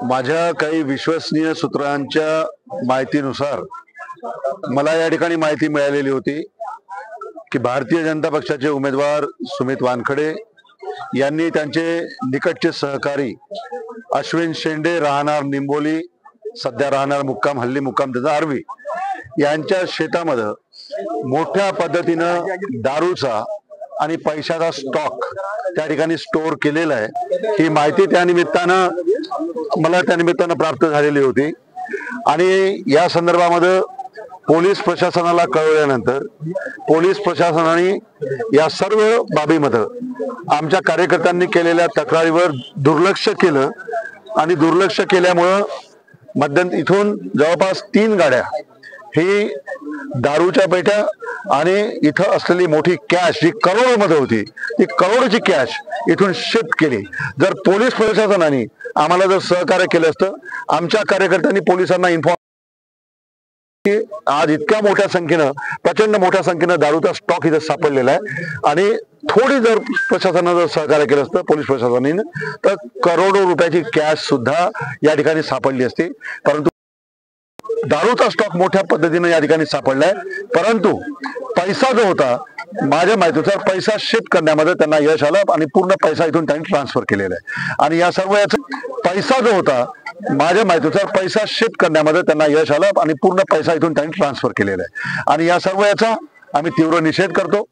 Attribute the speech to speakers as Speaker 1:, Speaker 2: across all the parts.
Speaker 1: माझ्या काही विश्वसनीय सूत्रांच्या माहितीनुसार मला या ठिकाणी माहिती मिळालेली होती की भारतीय जनता पक्षाचे उमेदवार सुमित वानखडे यांनी त्यांचे निकटचे सहकारी अश्विन शेंडे राहणार निंबोली, सध्या राहणार मुक्काम, हल्ली मुक्काम त्याचा आर्वी, यांच्या शेतामध्ये मोठ्या पद्धतीनं दारूचा आणि पैशाचा स्टॉक त्या ठिकाणी स्टोअर केलेला आहे। ही माहिती त्या निमित्तानं प्राप्त झालेली होती आणि या संदर्भामध्ये पोलीस प्रशासनाला कळवल्यानंतर पोलीस प्रशासनाने या सर्व बाबीमध्ये आमच्या कार्यकर्त्यांनी केलेल्या तक्रारीवर दुर्लक्ष केलं आणि दुर्लक्ष केल्यामुळे मध्यंतरी इथून जवळपास 3 गाड्या ही दारूच्या पेट्या आणि इथं असलेली मोठी कॅश जी करोडोमध्ये होती, ती करोडोची कॅश इथून शिफ्ट केली। जर पोलीस प्रशासनाने आम्हाला जर सहकार्य केलं असतं, आमच्या कार्यकर्त्यांनी पोलिसांना इन्फॉर्म आज इतक्या मोठ्या संख्येनं, प्रचंड मोठ्या संख्येनं दारूचा स्टॉक इथं सापडलेला आहे आणि थोडी जर प्रशासनानं जर सहकार्य केलं असतं पोलीस प्रशासनाने, तर करोडो रुपयाची कॅश सुद्धा या ठिकाणी सापडली असती। परंतु दारूचा स्टॉक मोठ्या पद्धतीने या ठिकाणी सापडलाय, परंतु पैसा जो होता माझ्या माहितीनुसार पैसा शिफ्ट करण्यामध्ये त्यांना यश आलं आणि पूर्ण पैसा इथून त्यांनी ट्रान्सफर केलेला आहे आणि या सर्व पैसा जो होता माझ्या माहितीनुसार पैसा शिफ्ट करण्यामध्ये त्यांना यश आलं आणि पूर्ण पैसा इथून त्यांनी ट्रान्सफर केलेला आहे आणि या सर्व याचा आम्ही तीव्र निषेध करतो।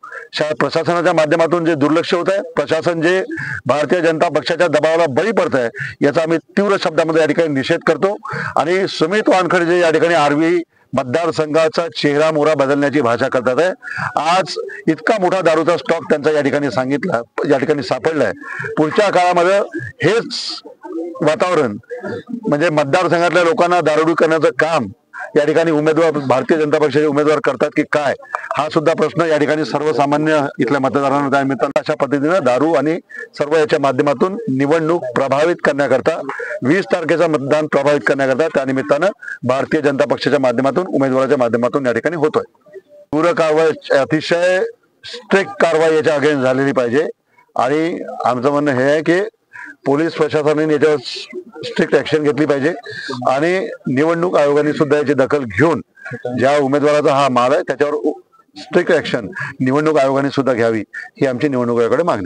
Speaker 1: प्रशासनाच्या माध्यमातून जे दुर्लक्ष होत आहे, प्रशासन जे भारतीय जनता पक्षाच्या दबावाला बळी पडत आहे, याचा आम्ही तीव्र शब्दामध्ये या ठिकाणी निषेध करतो आणि सुमित वानखडे जे या ठिकाणी आर्वी मतदारसंघाचा चेहरा मोहरा बदलण्याची भाषा करतात आहे, आज इतका मोठा दारूचा स्टॉक त्यांचा या ठिकाणी या ठिकाणी सापडलाय। पुढच्या काळामध्ये हेच वातावरण म्हणजे मतदारसंघातल्या लोकांना दारूडी करण्याचं काम या ठिकाणी उमेदवार भारतीय जनता पक्षाचे उमेदवार करतात की काय, हा सुद्धा प्रश्न या ठिकाणी सर्वसामान्य इथल्या मतदारांना त्या निमित्तानं अशा पद्धतीनं दारू आणि सर्व याच्या माध्यमातून निवडणूक प्रभावित करण्याकरता 20 तारखेचं मतदान प्रभावित करण्याकरता त्या निमित्तानं भारतीय जनता पक्षाच्या माध्यमातून उमेदवाराच्या माध्यमातून या ठिकाणी होतोय। तीव्र कारवाई, अतिशय स्ट्रिक्ट कारवाई याच्या अगेन्स्ट झालेली पाहिजे आणि आमचं म्हणणं हे आहे की पोलीस प्रशासनाने याच्यावर स्ट्रिक्ट ऍक्शन घेतली पाहिजे आणि निवडणूक आयोगाने सुद्धा याची दखल घेऊन ज्या उमेदवाराचा हा माल आहे त्याच्यावर स्ट्रिक्ट ऍक्शन निवडणूक आयोगाने सुद्धा घ्यावी, ही आमची निवडणूक आयोगाकडे मागणी।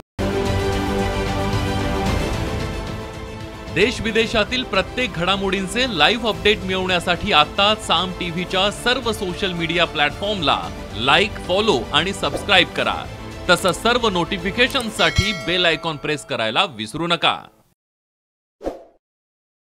Speaker 2: देश विदेशातील प्रत्येक घडामोडींचे लाईव्ह अपडेट मिळवण्यासाठी आता साम टीव्हीच्या सर्व सोशल मीडिया प्लॅटफॉर्मला लाईक, फॉलो आणि सबस्क्राईब करा। तसंच सर्व नोटिफिकेशनसाठी बेल आयकॉन प्रेस करायला विसरू नका।